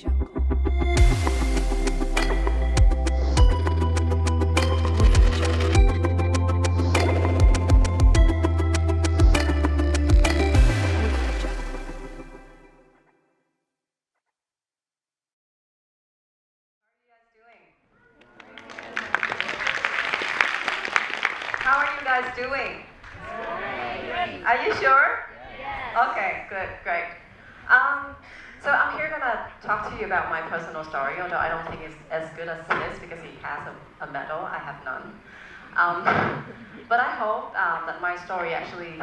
How are you guys doing? Are you sure? Okay, good, great. So I'm here gonna talk to you about my personal story, although I don't think it's as good as his because he has a medal, I have none. But I hope that my story actually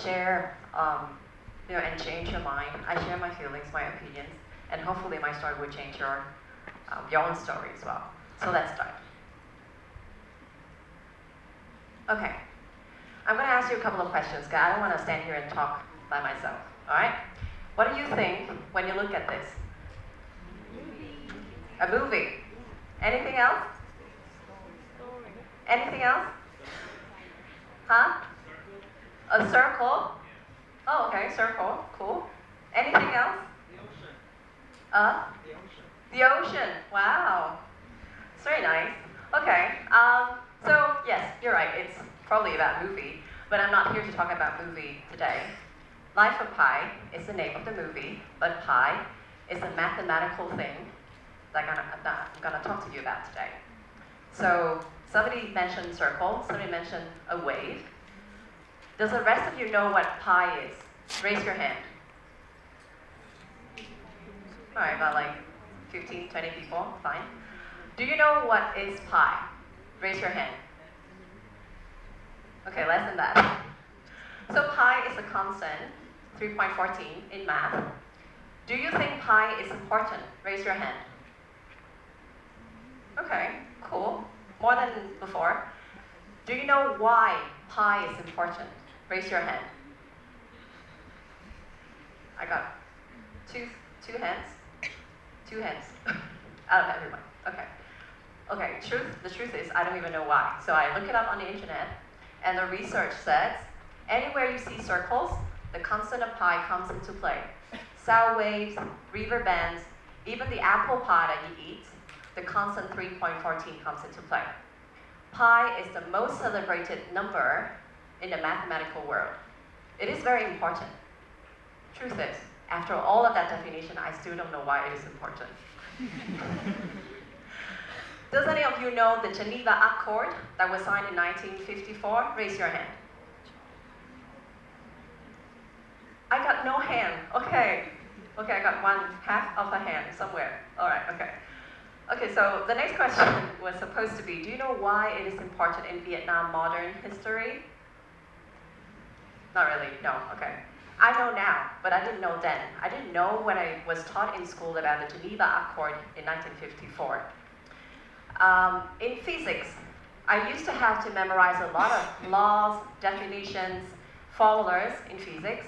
share, and change your mind. I share my feelings, my opinions, and hopefully my story will change your own story as well. So let's start. Okay, I'm going to ask you a couple of questions, because I don't want to stand here and talk by myself, all right? What do you think when you look at this? A movie. Anything else? Anything else? Huh? A circle? Oh, okay, circle, cool. Anything else? The ocean, wow. It's very nice. Okay, so yes, you're right, it's probably about movie, but I'm not here to talk about movie today. Life of Pi is the name of the movie, but pi is a mathematical thing that I'm gonna talk to you about today. So somebody mentioned circle, somebody mentioned a wave. Does the rest of you know what pi is? Raise your hand. All right, about like 15, 20 people, fine. Do you know what is pi? Raise your hand. Okay, less than that. So pi is a constant, 3.14 in math. Do you think pi is important? Raise your hand. Okay, cool. More than before. Do you know why pi is important? Raise your hand. I got two hands. 2 hands out of everyone. Okay. Okay, the truth is I don't even know why. So I look it up on the internet, and the research says anywhere you see circles, the constant of pi comes into play. Sound waves, river bends, even the apple pie that you eat, the constant 3.14 comes into play. Pi is the most celebrated number in the mathematical world. It is very important. Truth is, after all of that definition, I still don't know why it is important. Does any of you know the Geneva Accord that was signed in 1954? Raise your hand. I got no hand. Okay, I got half of a hand somewhere. All right, okay. Okay, so the next question was supposed to be, do you know why it is important in Vietnam modern history? Not really, no, okay. I know now, but I didn't know then. I didn't know when I was taught in school about the Geneva Accord in 1954. In physics, I used to have to memorize a lot of laws, definitions, formulas in physics,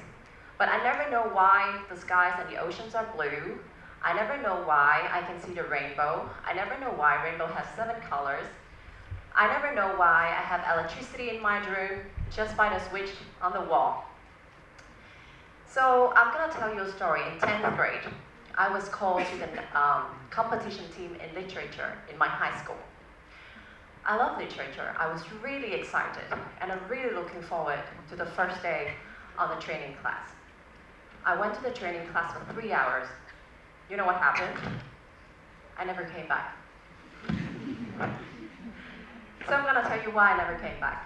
but I never know why the skies and the oceans are blue. I never know why I can see the rainbow. I never know why rainbow has 7 colors. I never know why I have electricity in my room just by the switch on the wall. So I'm going to tell you a story. In 10th grade, I was called to the competition team in literature in my high school. I love literature. I was really excited, and I'm really looking forward to the first day on the training class. I went to the training class for 3 hours. You know what happened? I never came back. So I'm going to tell you why I never came back.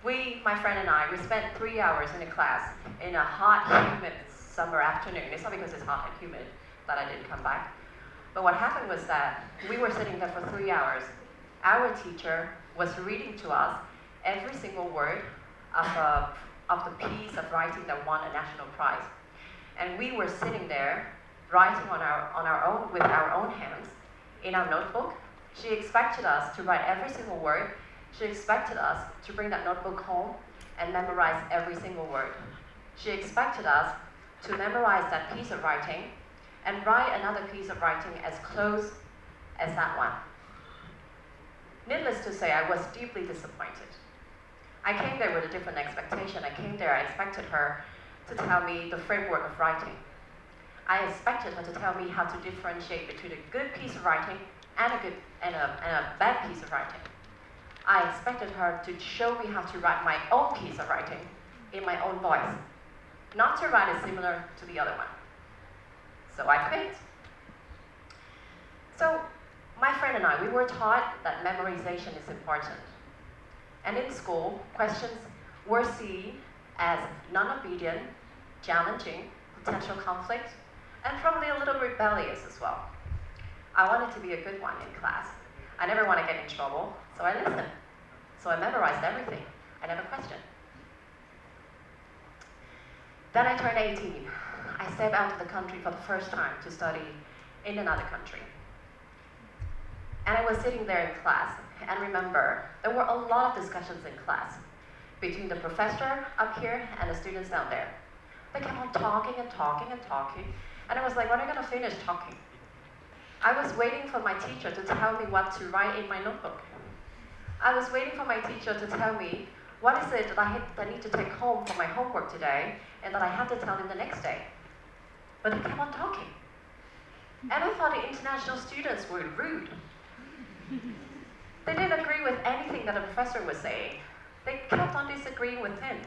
My friend and I, we spent 3 hours in a class in a hot, humid summer afternoon. It's not because it's hot and humid that I didn't come back. But what happened was that we were sitting there for 3 hours. Our teacher was reading to us every single word of the piece of writing that won a national prize. And we were sitting there writing on our own with our own hands in our notebook. She expected us to write every single word. She expected us to bring that notebook home and memorize every single word. She expected us to memorize that piece of writing and write another piece of writing as close as that one. Needless to say, I was deeply disappointed. I came there with a different expectation. I came there, I expected her to tell me the framework of writing. I expected her to tell me how to differentiate between a good piece of writing and a bad piece of writing. I expected her to show me how to write my own piece of writing in my own voice, not to write it similar to the other one. So I quit. So my friend and I, we were taught that memorization is important. And in school, questions were seen as non-obedient, challenging, potential conflict, and probably a little rebellious as well. I wanted to be a good one in class. I never want to get in trouble, so I listened. So I memorized everything. I never questioned. Then I turned 18. I stepped out of the country for the first time to study in another country. And I was sitting there in class, and remember, there were a lot of discussions in class between the professor up here and the students down there. They kept on talking and talking and talking, and I was like, when are you gonna finish talking? I was waiting for my teacher to tell me what to write in my notebook. I was waiting for my teacher to tell me what is it that I need to take home for my homework today and that I have to tell him the next day. But they kept on talking. And I thought the international students were rude. They didn't agree with anything that the professor was saying. They kept on disagreeing with him,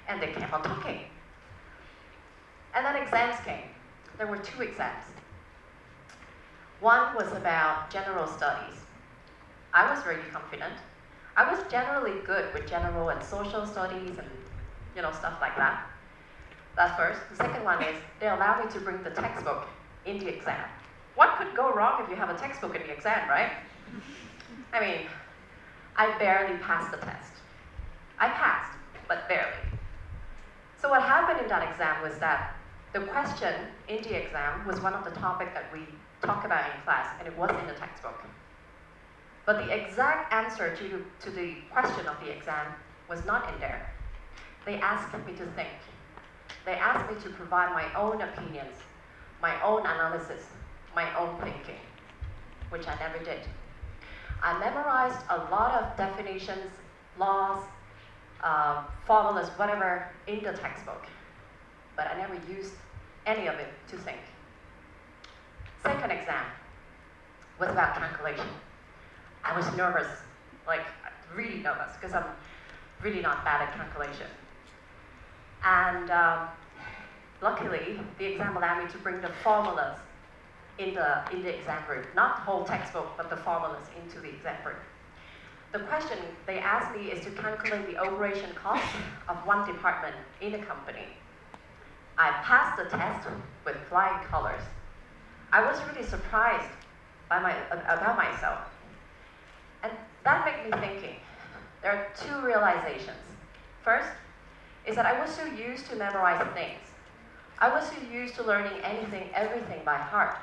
and they kept on talking. And then exams came. There were 2 exams. One was about general studies. I was really confident. I was generally good with general and social studies and stuff like that. That's first. The second one is they allowed me to bring the textbook in the exam. What could go wrong if you have a textbook in the exam, right? I mean, I barely passed the test. I passed, but barely. So what happened in that exam was that the question in the exam was one of the topics that we talk about in class, and it was in the textbook. But the exact answer to the question of the exam was not in there. They asked me to think. They asked me to provide my own opinions, my own analysis, my own thinking, which I never did. I memorized a lot of definitions, laws, formulas, whatever, in the textbook, but I never used any of it to think. Second exam was about calculation. I was nervous, like really nervous, because I'm really not bad at calculation. And luckily, the exam allowed me to bring the formulas in the exam room, not the whole textbook, but the formulas into the exam room. The question they asked me is to calculate the operation cost of one department in a company. I passed the test with flying colors. I was really surprised about myself. And that made me thinking. There are 2 realizations. First, is that I was so used to memorizing things. I was so used to learning everything by heart.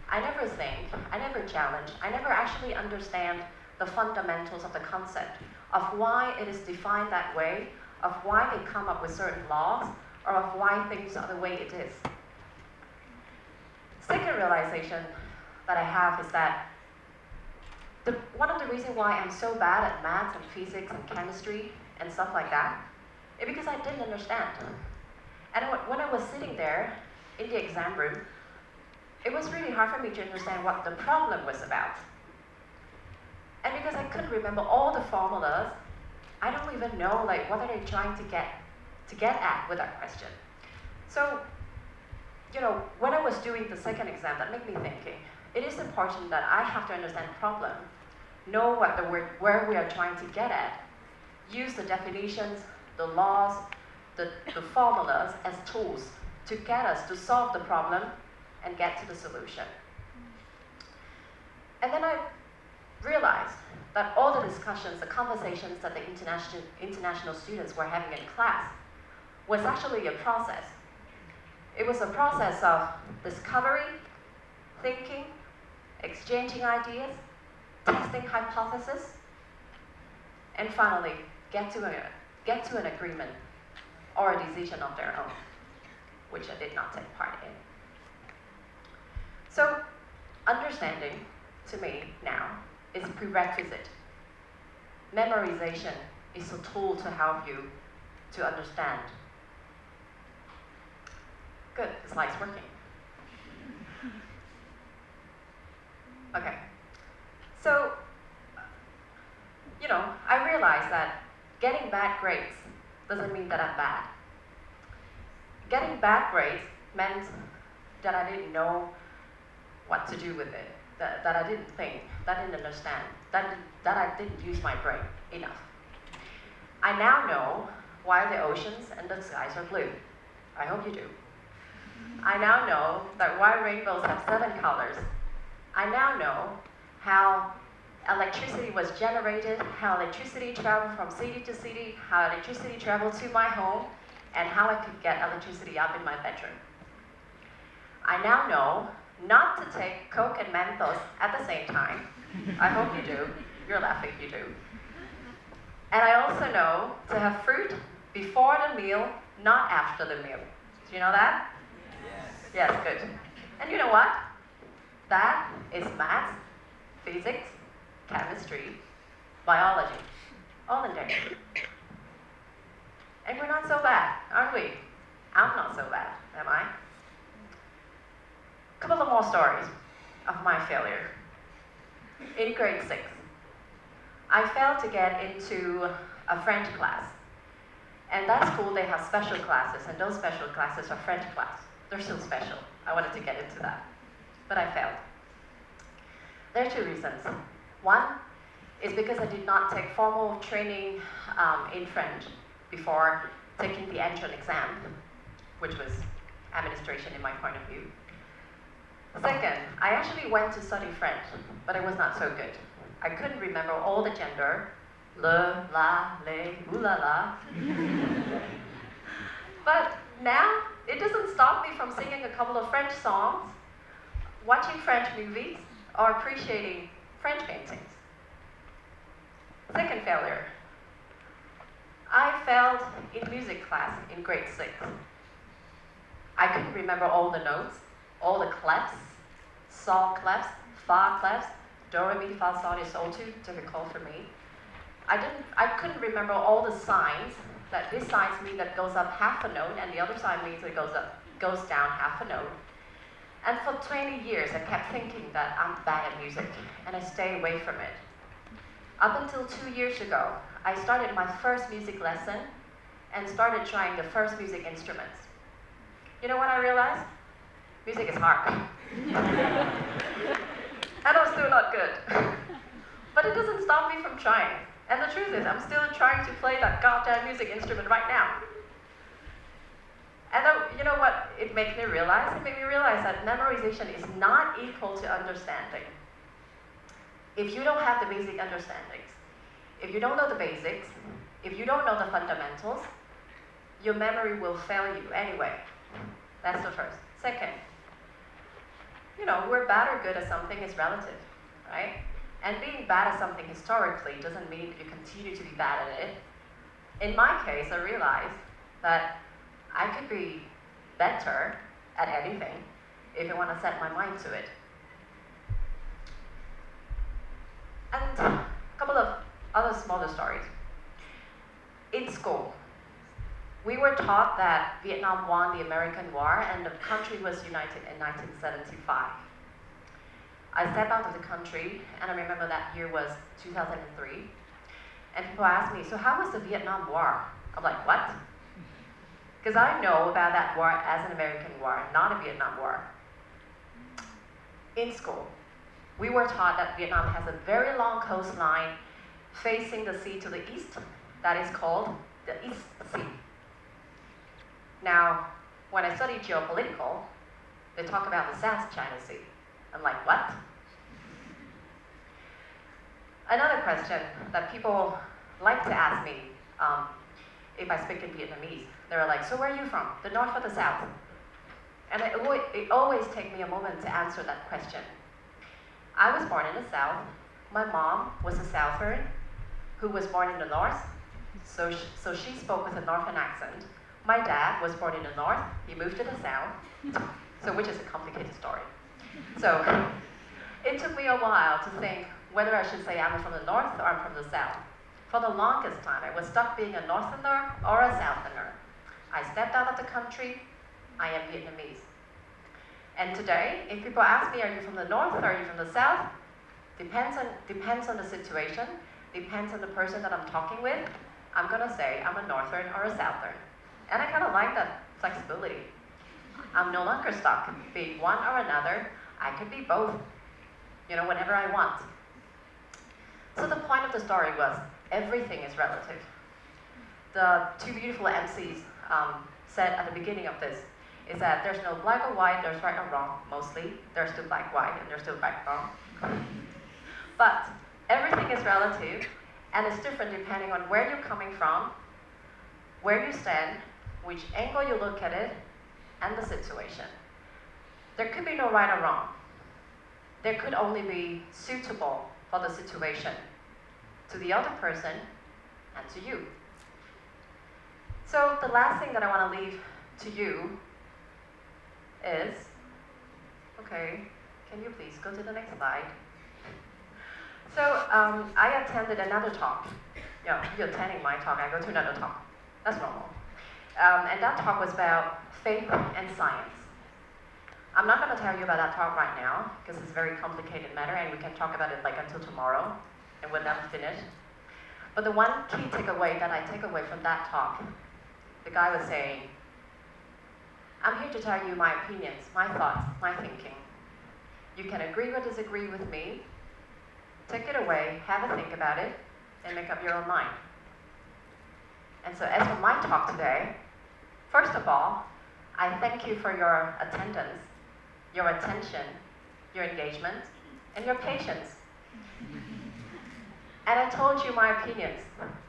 I never think, I never challenge, I never actually understand the fundamentals of the concept, of why it is defined that way, of why they come up with certain laws, or of why things are the way it is. Second realization that I have is that one of the reasons why I'm so bad at maths and physics and chemistry and stuff like that is because I didn't understand. And when I was sitting there in the exam room, it was really hard for me to understand what the problem was about. And because I couldn't remember all the formulas, I don't even know what are they trying to get at with that question. So, when I was doing the second exam, that made me thinking, it is important that I have to understand the problem, know where we are trying to get at, use the definitions, the laws, the formulas as tools to get us to solve the problem and get to the solution. And then I realized that all the discussions, the conversations that the international students were having in class was actually a process. It was a process of discovery, thinking, exchanging ideas, testing hypotheses, and finally get to an agreement or a decision of their own, which I did not take part in. So, understanding, to me now, is prerequisite. Memorization is a tool to help you to understand. Good, this light's working. Okay. So, I realized that getting bad grades doesn't mean that I'm bad. Getting bad grades meant that I didn't know what to do with it, that I didn't think, that I didn't understand, that I didn't use my brain enough. I now know why the oceans and the skies are blue. I hope you do. I now know that why rainbows have 7 colors. I now know how electricity was generated, how electricity traveled from city to city, how electricity traveled to my home, and how I could get electricity up in my bedroom. I now know not to take Coke and Mentos at the same time. I hope you do. You're laughing, you do. And I also know to have fruit before the meal, not after the meal. Do you know that? Yes, good. And you know what? That is math, physics, chemistry, biology, all in there. And we're not so bad, aren't we? I'm not so bad, am I? A couple of more stories of my failure. In grade 6, I failed to get into a French class. And that school, they have special classes, and those special classes are French class. They're so special. I wanted to get into that, but I failed. There are 2 reasons. One is because I did not take formal training in French before taking the entrance exam, which was administration in my point of view. Second, I actually went to study French, but it was not so good. I couldn't remember all the gender, le, la, les, ooh la la. But now, it doesn't stop me from singing a couple of French songs, watching French movies, or appreciating French paintings. Second failure. I failed in music class in grade 6. I couldn't remember all the notes, all the clefs, sol clefs, fa clefs, do, re, mi, fa, sol, la, sol, too difficult for me. I couldn't remember all the signs, that this sign means that goes up half a note, and the other sign means it goes down half a note. And for 20 years, I kept thinking that I'm bad at music, and I stayed away from it. Up until 2 years ago, I started my first music lesson and started trying the first music instruments. You know what I realized? Music is hard. And I'm still not good. But it doesn't stop me from trying. And the truth is, I'm still trying to play that goddamn music instrument right now. And you know what it made me realize? It made me realize that memorization is not equal to understanding. If you don't have the basic understandings, if you don't know the basics, if you don't know the fundamentals, your memory will fail you anyway. That's the first. Second, we're bad or good at something is relative, right? And being bad at something historically doesn't mean you continue to be bad at it. In my case, I realized that I could be better at anything if I want to set my mind to it. And a couple of other smaller stories. In school, we were taught that Vietnam won the American War and the country was united in 1975. I stepped out of the country, and I remember that year was 2003. And people asked me, so how was the Vietnam War? I'm like, what? Because I know about that war as an American war, not a Vietnam War. In school, we were taught that Vietnam has a very long coastline facing the sea to the east. That is called the East Sea. Now, when I studied geopolitical, they talk about the South China Sea. I'm like, what? Another question that people like to ask me if I speak in Vietnamese, they're like, so where are you from, the North or the South? And it always takes me a moment to answer that question. I was born in the South. My mom was a Southern who was born in the North, so she spoke with a Northern accent. My dad was born in the North, he moved to the South, so which is a complicated story. So it took me a while to think whether I should say I'm from the North or I'm from the South. For the longest time, I was stuck being a Northerner or a Southerner. I stepped out of the country, I am Vietnamese. And today, if people ask me, are you from the north or are you from the south? Depends on the situation, depends on the person that I'm talking with. I'm gonna say I'm a northern or a southern. And I kind of like that flexibility. I'm no longer stuck being one or another. I could be both, whenever I want. So the point of the story was everything is relative. The two beautiful MCs said at the beginning of this is that there's no black or white, there's right or wrong, mostly. There's still black, white, and there's still right, wrong. But everything is relative, and it's different depending on where you're coming from, where you stand, which angle you look at it, and the situation. There could be no right or wrong. There could only be suitable for the situation, to the other person, and to you. So the last thing that I want to leave to you is, okay, can you please go to the next slide? So I attended another talk. Yeah, you're attending my talk, I go to another talk. That's normal. And that talk was about faith and science. I'm not going to tell you about that talk right now, because it's a very complicated matter, and we can talk about it until tomorrow, and we'll never finish. But the one key takeaway that I take away from that talk, the guy was saying, I'm here to tell you my opinions, my thoughts, my thinking. You can agree or disagree with me, take it away, have a think about it, and make up your own mind. And so as for my talk today, first of all, I thank you for your attendance, your attention, your engagement, and your patience. And I told you my opinions,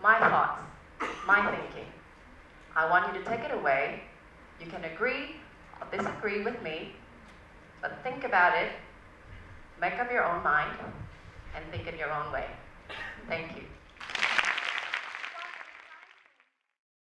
my thoughts, my thinking. I want you to take it away. You can agree or disagree with me, but think about it, make up your own mind, and think in your own way. Thank you.